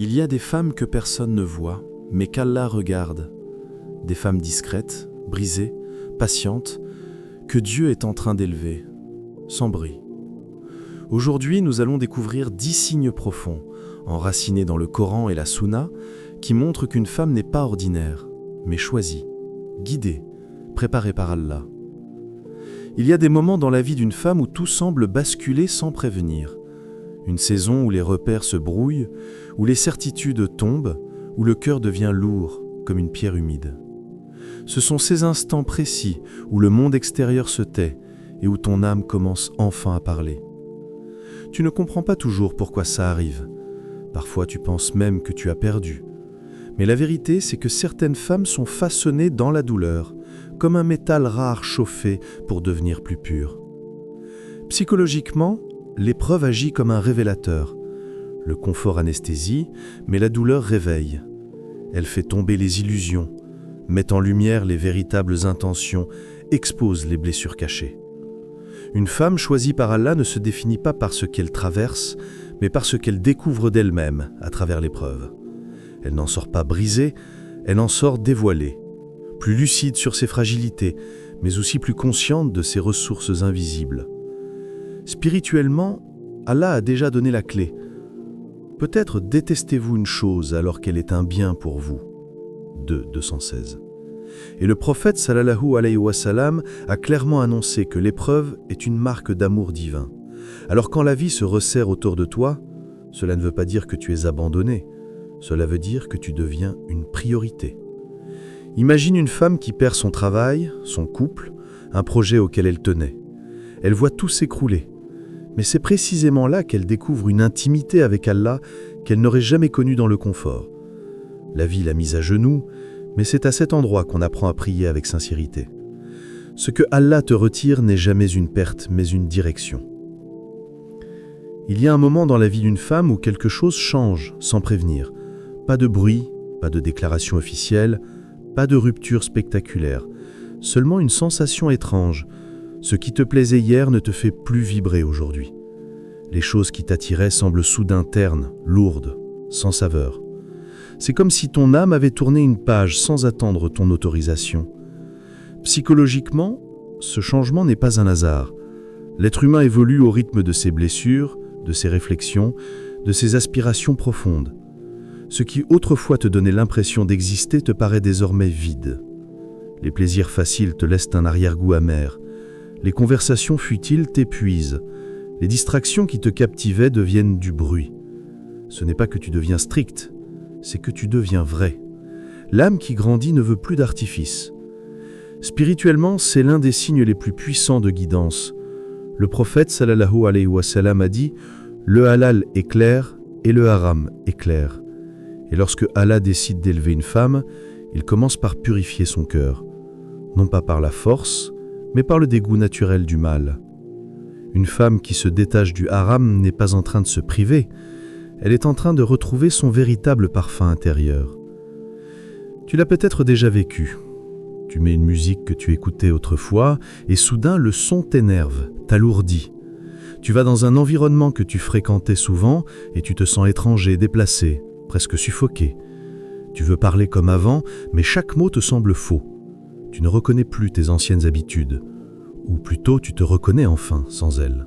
Il y a des femmes que personne ne voit, mais qu'Allah regarde. Des femmes discrètes, brisées, patientes, que Dieu est en train d'élever, sans bruit. Aujourd'hui, nous allons découvrir 10 signes profonds, enracinés dans le Coran et la Sunna, qui montrent qu'une femme n'est pas ordinaire, mais choisie, guidée, préparée par Allah. Il y a des moments dans la vie d'une femme où tout semble basculer sans prévenir. Une saison où les repères se brouillent, où les certitudes tombent, où le cœur devient lourd comme une pierre humide. Ce sont ces instants précis où le monde extérieur se tait et où ton âme commence enfin à parler. Tu ne comprends pas toujours pourquoi ça arrive. Parfois tu penses même que tu as perdu. Mais la vérité, c'est que certaines femmes sont façonnées dans la douleur, comme un métal rare chauffé pour devenir plus pur. Psychologiquement, l'épreuve agit comme un révélateur. Le confort anesthésie, mais la douleur réveille. Elle fait tomber les illusions, met en lumière les véritables intentions, expose les blessures cachées. Une femme choisie par Allah ne se définit pas par ce qu'elle traverse, mais par ce qu'elle découvre d'elle-même à travers l'épreuve. Elle n'en sort pas brisée, elle en sort dévoilée, plus lucide sur ses fragilités, mais aussi plus consciente de ses ressources invisibles. Spirituellement, Allah a déjà donné la clé. Peut-être détestez-vous une chose alors qu'elle est un bien pour vous. 2:216. Et le prophète sallallahu alayhi wa sallam a clairement annoncé que l'épreuve est une marque d'amour divin. Alors quand la vie se resserre autour de toi, cela ne veut pas dire que tu es abandonné. Cela veut dire que tu deviens une priorité. Imagine une femme qui perd son travail, son couple, un projet auquel elle tenait. Elle voit tout s'écrouler. Mais c'est précisément là qu'elle découvre une intimité avec Allah qu'elle n'aurait jamais connue dans le confort. La vie l'a mise à genoux, mais c'est à cet endroit qu'on apprend à prier avec sincérité. Ce que Allah te retire n'est jamais une perte, mais une direction. Il y a un moment dans la vie d'une femme où quelque chose change sans prévenir. Pas de bruit, pas de déclaration officielle, pas de rupture spectaculaire. Seulement une sensation étrange. Ce qui te plaisait hier ne te fait plus vibrer aujourd'hui. Les choses qui t'attiraient semblent soudain ternes, lourdes, sans saveur. C'est comme si ton âme avait tourné une page sans attendre ton autorisation. Psychologiquement, ce changement n'est pas un hasard. L'être humain évolue au rythme de ses blessures, de ses réflexions, de ses aspirations profondes. Ce qui autrefois te donnait l'impression d'exister te paraît désormais vide. Les plaisirs faciles te laissent un arrière-goût amer. Les conversations futiles t'épuisent. Les distractions qui te captivaient deviennent du bruit. Ce n'est pas que tu deviens strict, c'est que tu deviens vrai. L'âme qui grandit ne veut plus d'artifice. Spirituellement, c'est l'un des signes les plus puissants de guidance. Le prophète sallallahu alayhi wa sallam a dit « Le halal est clair et le haram est clair ». Et lorsque Allah décide d'élever une femme, il commence par purifier son cœur, non pas par la force, mais par le dégoût naturel du mal. Une femme qui se détache du haram n'est pas en train de se priver, elle est en train de retrouver son véritable parfum intérieur. Tu l'as peut-être déjà vécu. Tu mets une musique que tu écoutais autrefois et soudain le son t'énerve, t'alourdit. Tu vas dans un environnement que tu fréquentais souvent et tu te sens étranger, déplacé, presque suffoqué. Tu veux parler comme avant, mais chaque mot te semble faux. Tu ne reconnais plus tes anciennes habitudes. Ou plutôt, tu te reconnais enfin sans elles.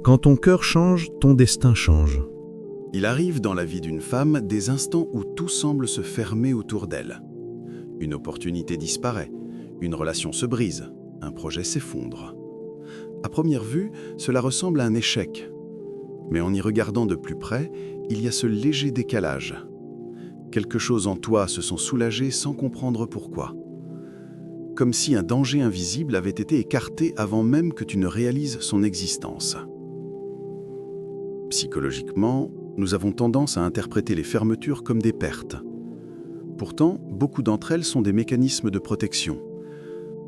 Quand ton cœur change, ton destin change. Il arrive dans la vie d'une femme des instants où tout semble se fermer autour d'elle. Une opportunité disparaît, une relation se brise, un projet s'effondre. À première vue, cela ressemble à un échec. Mais en y regardant de plus près, il y a ce léger décalage. Quelque chose en toi se sent soulagé sans comprendre pourquoi. Comme si un danger invisible avait été écarté avant même que tu ne réalises son existence. Psychologiquement, nous avons tendance à interpréter les fermetures comme des pertes. Pourtant, beaucoup d'entre elles sont des mécanismes de protection.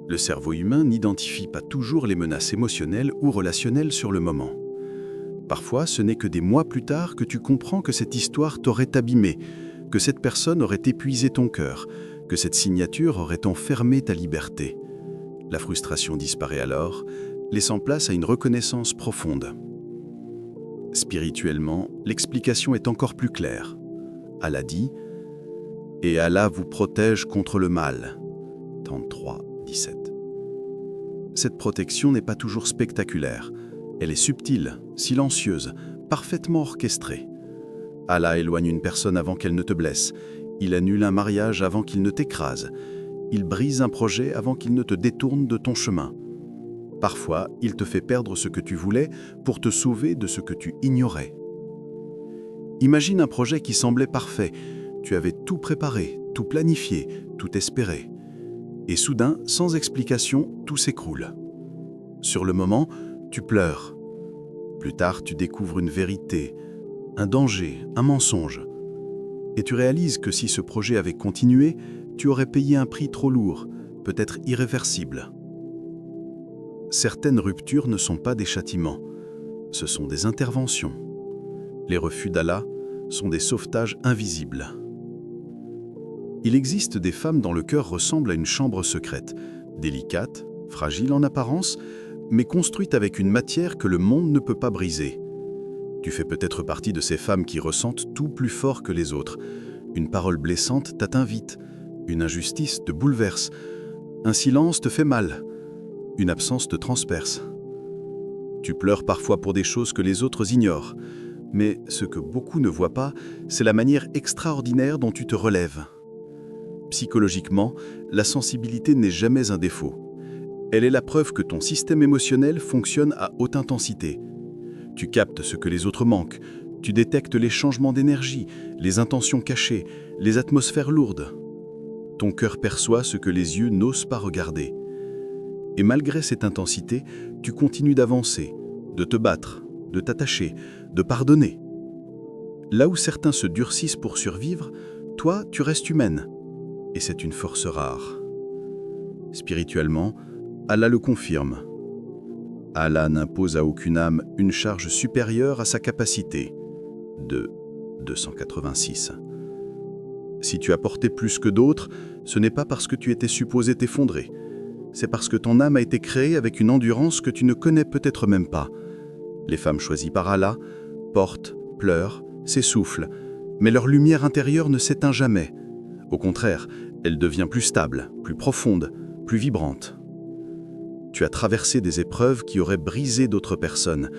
Le cerveau humain n'identifie pas toujours les menaces émotionnelles ou relationnelles sur le moment. Parfois, ce n'est que des mois plus tard que tu comprends que cette histoire t'aurait abîmé, que cette personne aurait épuisé ton cœur, que cette signature aurait enfermé ta liberté. La frustration disparaît alors, laissant place à une reconnaissance profonde. Spirituellement, l'explication est encore plus claire. Allah dit « Et Allah vous protège contre le mal » 33, 17. Cette protection n'est pas toujours spectaculaire. Elle est subtile, silencieuse, parfaitement orchestrée. Allah éloigne une personne avant qu'elle ne te blesse. Il annule un mariage avant qu'il ne t'écrase. Il brise un projet avant qu'il ne te détourne de ton chemin. Parfois, il te fait perdre ce que tu voulais pour te sauver de ce que tu ignorais. Imagine un projet qui semblait parfait. Tu avais tout préparé, tout planifié, tout espéré. Et soudain, sans explication, tout s'écroule. Sur le moment, tu pleures. Plus tard, tu découvres une vérité, un danger, un mensonge. Et tu réalises que si ce projet avait continué, tu aurais payé un prix trop lourd, peut-être irréversible. Certaines ruptures ne sont pas des châtiments, ce sont des interventions. Les refus d'Allah sont des sauvetages invisibles. Il existe des femmes dont le cœur ressemble à une chambre secrète, délicate, fragile en apparence, mais construite avec une matière que le monde ne peut pas briser. Tu fais peut-être partie de ces femmes qui ressentent tout plus fort que les autres. Une parole blessante t'atteint vite, une injustice te bouleverse, un silence te fait mal, une absence te transperce. Tu pleures parfois pour des choses que les autres ignorent, mais ce que beaucoup ne voient pas, c'est la manière extraordinaire dont tu te relèves. Psychologiquement, la sensibilité n'est jamais un défaut. Elle est la preuve que ton système émotionnel fonctionne à haute intensité. Tu captes ce que les autres manquent, tu détectes les changements d'énergie, les intentions cachées, les atmosphères lourdes. Ton cœur perçoit ce que les yeux n'osent pas regarder. Et malgré cette intensité, tu continues d'avancer, de te battre, de t'attacher, de pardonner. Là où certains se durcissent pour survivre, toi, tu restes humaine. Et c'est une force rare. Spirituellement, Allah le confirme. Allah n'impose à aucune âme une charge supérieure à sa capacité. De 286. Si tu as porté plus que d'autres, ce n'est pas parce que tu étais supposé t'effondrer. C'est parce que ton âme a été créée avec une endurance que tu ne connais peut-être même pas. Les femmes choisies par Allah portent, pleurent, s'essoufflent, mais leur lumière intérieure ne s'éteint jamais. Au contraire, elle devient plus stable, plus profonde, plus vibrante. Tu as traversé des épreuves qui auraient brisé d'autres personnes,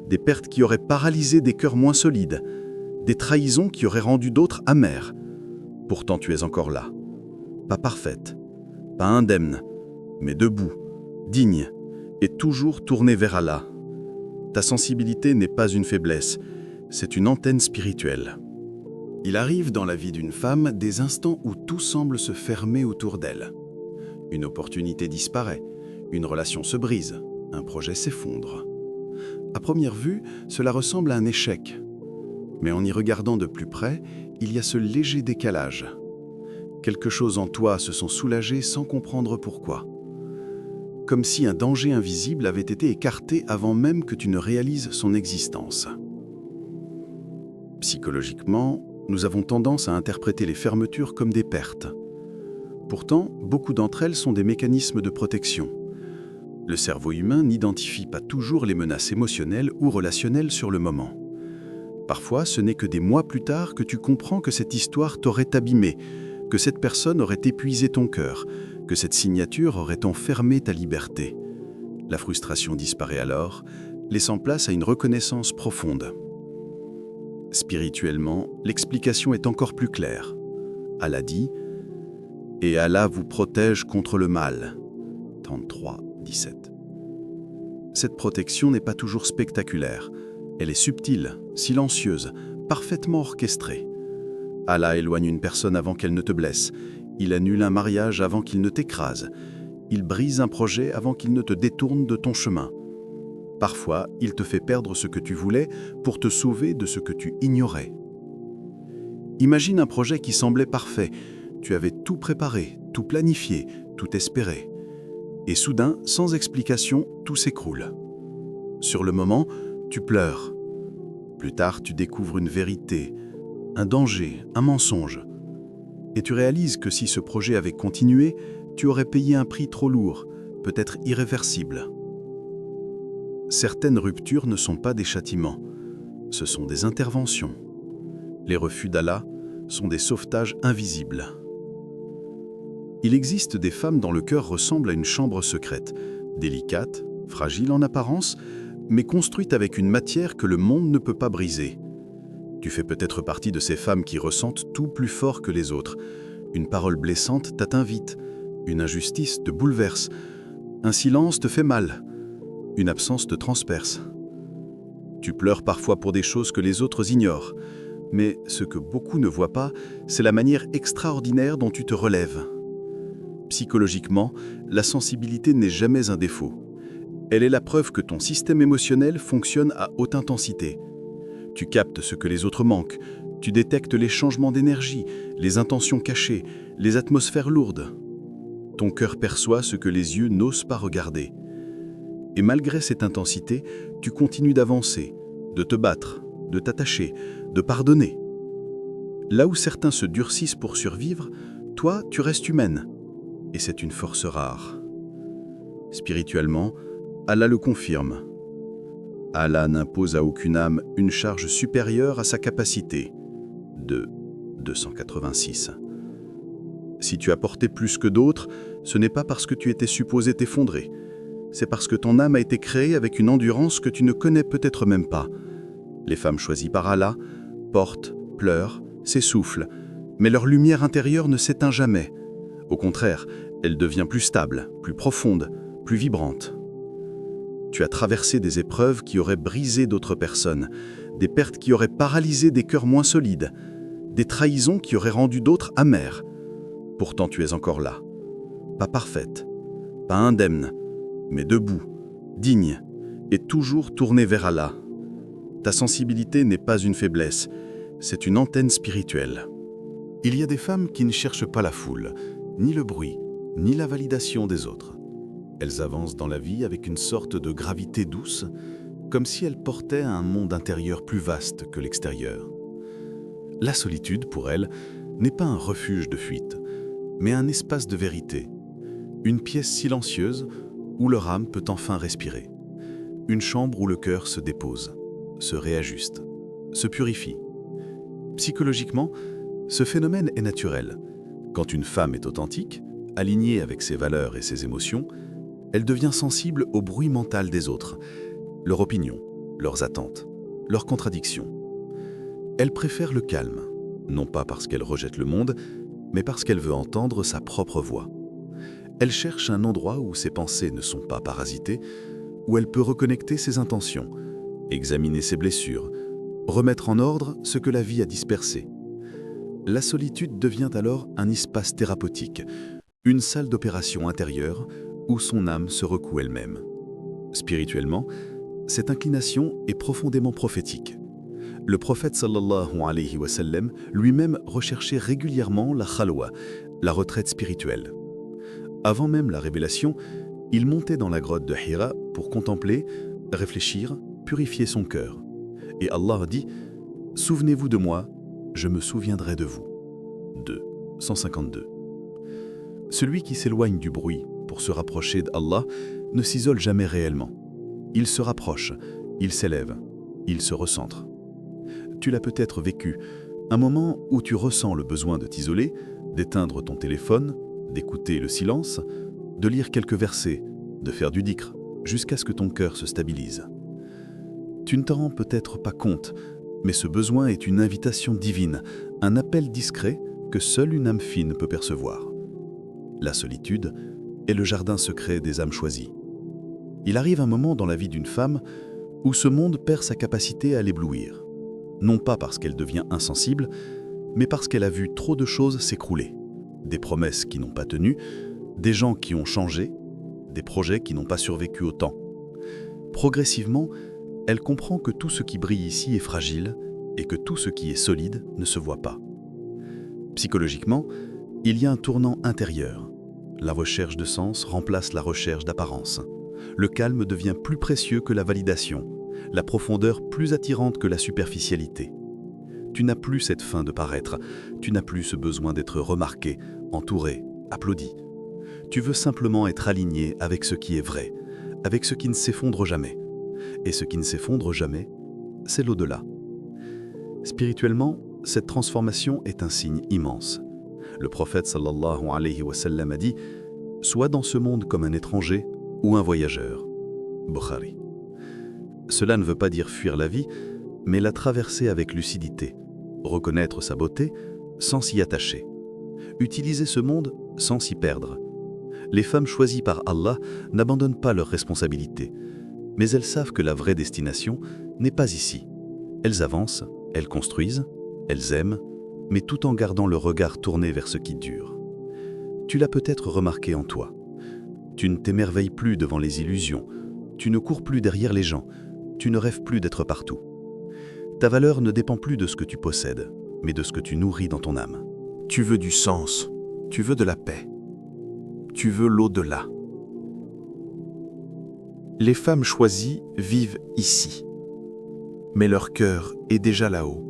des pertes qui auraient paralysé des cœurs moins solides, des trahisons qui auraient rendu d'autres amers. Pourtant tu es encore là. Pas parfaite, pas indemne, mais debout, digne, et toujours tournée vers Allah. Ta sensibilité n'est pas une faiblesse, c'est une antenne spirituelle. Il arrive dans la vie d'une femme des instants où tout semble se fermer autour d'elle. Une opportunité disparaît, une relation se brise, un projet s'effondre. À première vue, cela ressemble à un échec. Mais en y regardant de plus près, il y a ce léger décalage. Quelque chose en toi se sent soulagé sans comprendre pourquoi. Comme si un danger invisible avait été écarté avant même que tu ne réalises son existence. Psychologiquement, nous avons tendance à interpréter les fermetures comme des pertes. Pourtant, beaucoup d'entre elles sont des mécanismes de protection. Le cerveau humain n'identifie pas toujours les menaces émotionnelles ou relationnelles sur le moment. Parfois, ce n'est que des mois plus tard que tu comprends que cette histoire t'aurait abîmé, que cette personne aurait épuisé ton cœur, que cette signature aurait enfermé ta liberté. La frustration disparaît alors, laissant place à une reconnaissance profonde. Spirituellement, l'explication est encore plus claire. Allah dit « Et Allah vous protège contre le mal » 33, 17. Cette protection n'est pas toujours spectaculaire. Elle est subtile, silencieuse, parfaitement orchestrée. Allah éloigne une personne avant qu'elle ne te blesse. Il annule un mariage avant qu'il ne t'écrase. Il brise un projet avant qu'il ne te détourne de ton chemin. Parfois, il te fait perdre ce que tu voulais pour te sauver de ce que tu ignorais. Imagine un projet qui semblait parfait. Tu avais tout préparé, tout planifié, tout espéré. Et soudain, sans explication, tout s'écroule. Sur le moment, tu pleures. Plus tard, tu découvres une vérité, un danger, un mensonge. Et tu réalises que si ce projet avait continué, tu aurais payé un prix trop lourd, peut-être irréversible. Certaines ruptures ne sont pas des châtiments, ce sont des interventions. Les refus d'Allah sont des sauvetages invisibles. Il existe des femmes dont le cœur ressemble à une chambre secrète, délicate, fragile en apparence, mais construite avec une matière que le monde ne peut pas briser. Tu fais peut-être partie de ces femmes qui ressentent tout plus fort que les autres. Une parole blessante t'atteint vite, une injustice te bouleverse, un silence te fait mal, une absence te transperce. Tu pleures parfois pour des choses que les autres ignorent, mais ce que beaucoup ne voient pas, c'est la manière extraordinaire dont tu te relèves. Psychologiquement, la sensibilité n'est jamais un défaut. Elle est la preuve que ton système émotionnel fonctionne à haute intensité. Tu captes ce que les autres manquent, tu détectes les changements d'énergie, les intentions cachées, les atmosphères lourdes. Ton cœur perçoit ce que les yeux n'osent pas regarder. Et malgré cette intensité, tu continues d'avancer, de te battre, de t'attacher, de pardonner. Là où certains se durcissent pour survivre, toi, tu restes humaine. Et c'est une force rare. Spirituellement, Allah le confirme. Allah n'impose à aucune âme une charge supérieure à sa capacité. 286. Si tu as porté plus que d'autres, ce n'est pas parce que tu étais supposé t'effondrer. C'est parce que ton âme a été créée avec une endurance que tu ne connais peut-être même pas. Les femmes choisies par Allah portent, pleurent, s'essoufflent, mais leur lumière intérieure ne s'éteint jamais. Au contraire, elle devient plus stable, plus profonde, plus vibrante. Tu as traversé des épreuves qui auraient brisé d'autres personnes, des pertes qui auraient paralysé des cœurs moins solides, des trahisons qui auraient rendu d'autres amers. Pourtant tu es encore là, pas parfaite, pas indemne, mais debout, digne, et toujours tournée vers Allah. Ta sensibilité n'est pas une faiblesse, c'est une antenne spirituelle. Il y a des femmes qui ne cherchent pas la foule, ni le bruit, ni la validation des autres. Elles avancent dans la vie avec une sorte de gravité douce, comme si elles portaient un monde intérieur plus vaste que l'extérieur. La solitude, pour elles, n'est pas un refuge de fuite, mais un espace de vérité, une pièce silencieuse où leur âme peut enfin respirer, une chambre où le cœur se dépose, se réajuste, se purifie. Psychologiquement, ce phénomène est naturel. Quand une femme est authentique, alignée avec ses valeurs et ses émotions, elle devient sensible au bruit mental des autres, leur opinion, leurs attentes, leurs contradictions. Elle préfère le calme, non pas parce qu'elle rejette le monde, mais parce qu'elle veut entendre sa propre voix. Elle cherche un endroit où ses pensées ne sont pas parasitées, où elle peut reconnecter ses intentions, examiner ses blessures, remettre en ordre ce que la vie a dispersé. La solitude devient alors un espace thérapeutique, une salle d'opération intérieure où son âme se recoue elle-même. Spirituellement, cette inclination est profondément prophétique. Le prophète sallallahu alayhi wa sallam lui-même recherchait régulièrement la khalwa, la retraite spirituelle. Avant même la révélation, il montait dans la grotte de Hira pour contempler, réfléchir, purifier son cœur. Et Allah dit « Souvenez-vous de moi, je me souviendrai de vous ». 152. Celui qui s'éloigne du bruit pour se rapprocher d'Allah ne s'isole jamais réellement. Il se rapproche, il s'élève, il se recentre. Tu l'as peut-être vécu, un moment où tu ressens le besoin de t'isoler, d'éteindre ton téléphone, d'écouter le silence, de lire quelques versets, de faire du dhikr, jusqu'à ce que ton cœur se stabilise. Tu ne t'en rends peut-être pas compte, mais ce besoin est une invitation divine, un appel discret que seule une âme fine peut percevoir. La solitude est le jardin secret des âmes choisies. Il arrive un moment dans la vie d'une femme où ce monde perd sa capacité à l'éblouir. Non pas parce qu'elle devient insensible, mais parce qu'elle a vu trop de choses s'écrouler. Des promesses qui n'ont pas tenu, des gens qui ont changé, des projets qui n'ont pas survécu au temps. Progressivement, elle comprend que tout ce qui brille ici est fragile et que tout ce qui est solide ne se voit pas. Psychologiquement, il y a un tournant intérieur. La recherche de sens remplace la recherche d'apparence. Le calme devient plus précieux que la validation, la profondeur plus attirante que la superficialité. Tu n'as plus cette faim de paraître, tu n'as plus ce besoin d'être remarqué, entouré, applaudi. Tu veux simplement être aligné avec ce qui est vrai, avec ce qui ne s'effondre jamais. Et ce qui ne s'effondre jamais, c'est l'au-delà. Spirituellement, cette transformation est un signe immense. Le prophète sallallahu alayhi wa sallam a dit « Sois dans ce monde comme un étranger ou un voyageur ». Bukhari. Cela ne veut pas dire fuir la vie, mais la traverser avec lucidité, reconnaître sa beauté sans s'y attacher, utiliser ce monde sans s'y perdre. Les femmes choisies par Allah n'abandonnent pas leurs responsabilités, mais elles savent que la vraie destination n'est pas ici. Elles avancent, elles construisent, elles aiment, mais tout en gardant le regard tourné vers ce qui dure. Tu l'as peut-être remarqué en toi. Tu ne t'émerveilles plus devant les illusions, tu ne cours plus derrière les gens, tu ne rêves plus d'être partout. Ta valeur ne dépend plus de ce que tu possèdes, mais de ce que tu nourris dans ton âme. Tu veux du sens, tu veux de la paix, tu veux l'au-delà. Les femmes choisies vivent ici, mais leur cœur est déjà là-haut.